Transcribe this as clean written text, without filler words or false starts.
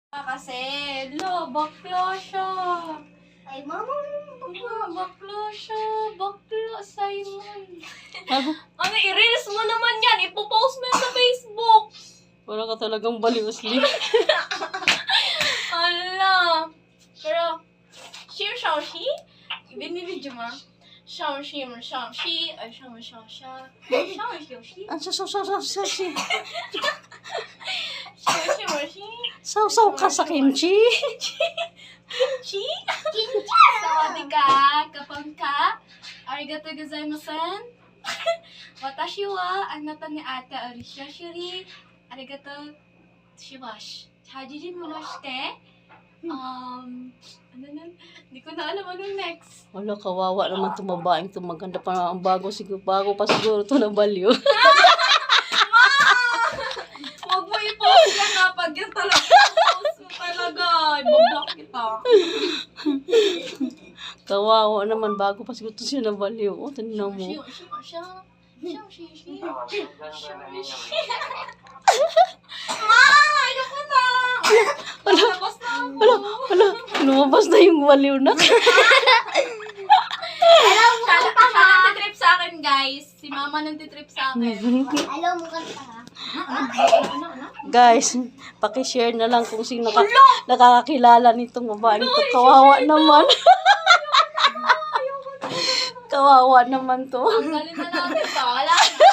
Kasi, bakla siya. Ay, mama. Bakla siya. Bakla, Simon. Ano, i-reels mo naman yan. Ipopost mo yan sa Facebook. Wala ka talagang baliw, Asli. Ala. Pero, Xiaoxi? Binibidyo mo? Xiaoxi. Ang Xiaoxi. Ang sasaw-saw-saw-saw. Xiaoxi. Saw-saw ka sa kimchi. Kimchi? Sawadika. Kapag ka. Arigato gozaimasen. Watashi wa anata ni ate Arisha Shuri. Arigato shimasu. Hajimemashite. Ano nun? Hindi ko na alam anong next. Wala, kawawa naman itong babaeng ito. Maganda pa nga ang bago pa siguro ito na baliw. Huwag mo i-post yan ha. Pag yan talaga, i-post mo talaga. Ibablock kita. Kawawa naman, bago pa siguro ito siya na baliw. O, tinignan mo. Ma! Ayoko na! Labas na ako. Wala, lumabas na yung baliw na. Siya nagtitrip sa akin, guys. Si mama nagtitrip sa akin. Alam mo kanta ha? Guys, pakishare na lang kung sino nakakakilala nitong babaeng ito. Kawawa naman. Kawawa naman to. Ang galing na natin to. Wala na.